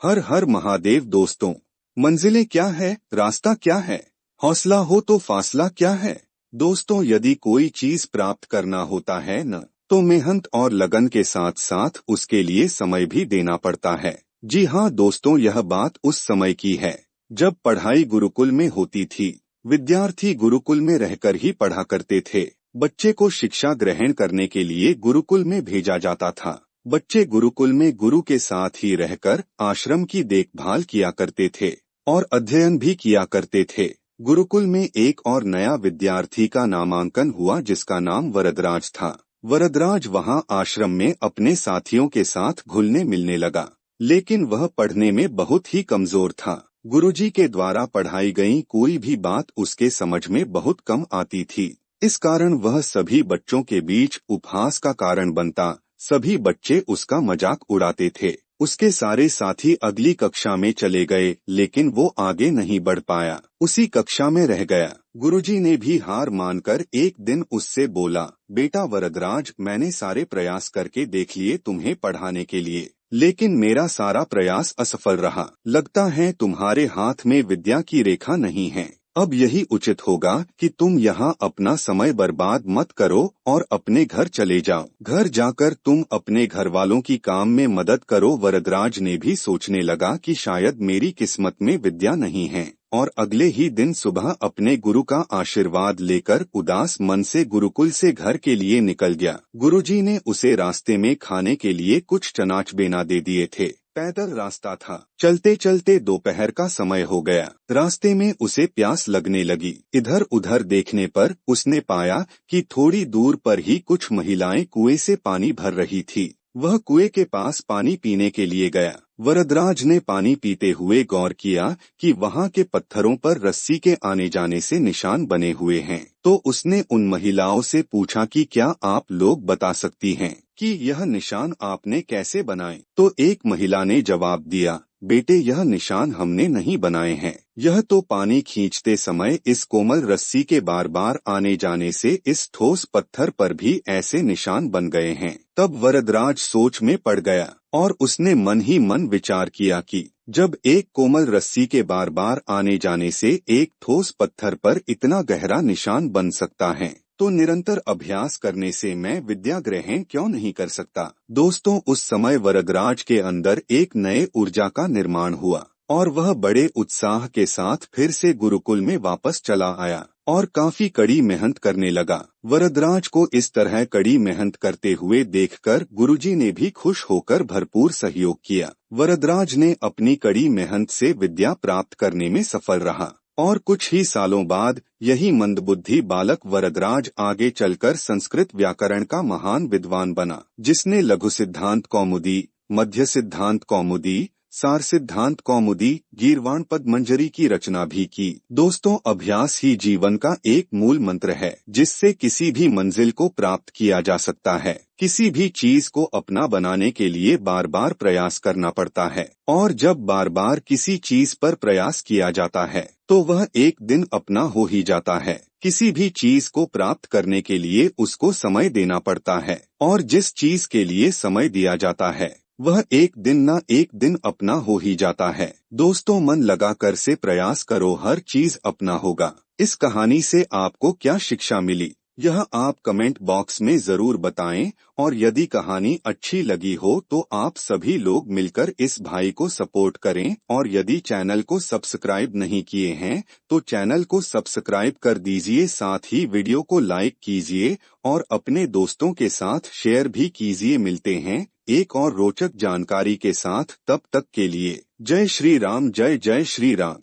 हर हर महादेव दोस्तों। मंजिलें क्या है, रास्ता क्या है, हौसला हो तो फासला क्या है। दोस्तों, यदि कोई चीज प्राप्त करना होता है न, तो मेहनत और लगन के साथ साथ उसके लिए समय भी देना पड़ता है। जी हाँ दोस्तों, यह बात उस समय की है जब पढ़ाई गुरुकुल में होती थी। विद्यार्थी गुरुकुल में रहकर ही पढ़ा करते थे। बच्चे को शिक्षा ग्रहण करने के लिए गुरुकुल में भेजा जाता था। बच्चे गुरुकुल में गुरु के साथ ही रहकर आश्रम की देखभाल किया करते थे और अध्ययन भी किया करते थे। गुरुकुल में एक और नया विद्यार्थी का नामांकन हुआ जिसका नाम वरदराज था। वरदराज वहां आश्रम में अपने साथियों के साथ घुलने मिलने लगा, लेकिन वह पढ़ने में बहुत ही कमजोर था। गुरुजी के द्वारा पढ़ाई गई कोई भी बात उसके समझ में बहुत कम आती थी। इस कारण वह सभी बच्चों के बीच उपहास का कारण बनता। सभी बच्चे उसका मजाक उड़ाते थे। उसके सारे साथी अगली कक्षा में चले गए, लेकिन वो आगे नहीं बढ़ पाया, उसी कक्षा में रह गया। गुरुजी ने भी हार मानकर एक दिन उससे बोला, बेटा वरदराज, मैंने सारे प्रयास करके देख लिए तुम्हें पढ़ाने के लिए, लेकिन मेरा सारा प्रयास असफल रहा। लगता है तुम्हारे हाथ में विद्या की रेखा नहीं है। अब यही उचित होगा कि तुम यहाँ अपना समय बर्बाद मत करो और अपने घर चले जाओ। घर जाकर तुम अपने घर वालों की काम में मदद करो। वरदराज ने भी सोचने लगा कि शायद मेरी किस्मत में विद्या नहीं है, और अगले ही दिन सुबह अपने गुरु का आशीर्वाद लेकर उदास मन से गुरुकुल से घर के लिए निकल गया। गुरुजी ने उसे रास्ते में खाने के लिए कुछ चनाच बेना दे दिए थे। पैदल रास्ता था। चलते चलते दोपहर का समय हो गया। रास्ते में उसे प्यास लगने लगी। इधर उधर देखने पर उसने पाया कि थोड़ी दूर पर ही कुछ महिलाएं कुएं से पानी भर रही थी। वह कुएं के पास पानी पीने के लिए गया। वरदराज ने पानी पीते हुए गौर किया कि वहां के पत्थरों पर रस्सी के आने जाने से निशान बने हुए हैं। तो उसने उन महिलाओं से पूछा कि क्या आप लोग बता सकती हैं कि यह निशान आपने कैसे बनाए। तो एक महिला ने जवाब दिया, बेटे, यह निशान हमने नहीं बनाए हैं। यह तो पानी खींचते समय इस कोमल रस्सी के बार बार आने जाने से इस ठोस पत्थर पर भी ऐसे निशान बन गए हैं। तब वरदराज सोच में पड़ गया और उसने मन ही मन विचार किया कि जब एक कोमल रस्सी के बार बार आने जाने से एक ठोस पत्थर पर इतना गहरा निशान बन सकता है, तो निरंतर अभ्यास करने से मैं विद्या ग्रहण क्यों नहीं कर सकता। दोस्तों, उस समय वरदराज के अंदर एक नए ऊर्जा का निर्माण हुआ और वह बड़े उत्साह के साथ फिर से गुरुकुल में वापस चला आया और काफी कड़ी मेहनत करने लगा। वरदराज को इस तरह कड़ी मेहनत करते हुए देखकर गुरुजी ने भी खुश होकर भरपूर सहयोग किया। वरदराज ने अपनी कड़ी मेहनत से विद्या प्राप्त करने में सफल रहा और कुछ ही सालों बाद यही मंदबुद्धि बालक वरदराज आगे चलकर संस्कृत व्याकरण का महान विद्वान बना, जिसने लघु सिद्धांत कौमुदी, मध्य सिद्धांत कौमुदी, सार सिद्धांत कौमुदी, गीर्वाण पद मंजरी की रचना भी की। दोस्तों, अभ्यास ही जीवन का एक मूल मंत्र है, जिससे किसी भी मंजिल को प्राप्त किया जा सकता है। किसी भी चीज को अपना बनाने के लिए बार बार प्रयास करना पड़ता है, और जब बार बार किसी चीज पर प्रयास किया जाता है तो वह एक दिन अपना हो ही जाता है। किसी भी चीज को प्राप्त करने के लिए उसको समय देना पड़ता है, और जिस चीज के लिए समय दिया जाता है वह एक दिन न एक दिन अपना हो ही जाता है। दोस्तों, मन लगाकर से प्रयास करो, हर चीज अपना होगा। इस कहानी से आपको क्या शिक्षा मिली, यह आप कमेंट बॉक्स में जरूर बताएं, और यदि कहानी अच्छी लगी हो तो आप सभी लोग मिलकर इस भाई को सपोर्ट करें, और यदि चैनल को सब्सक्राइब नहीं किए हैं तो चैनल को सब्सक्राइब कर दीजिए, साथ ही वीडियो को लाइक कीजिए और अपने दोस्तों के साथ शेयर भी कीजिए। मिलते हैं एक और रोचक जानकारी के साथ, तब तक के लिए जय श्री राम, जय जय श्री राम।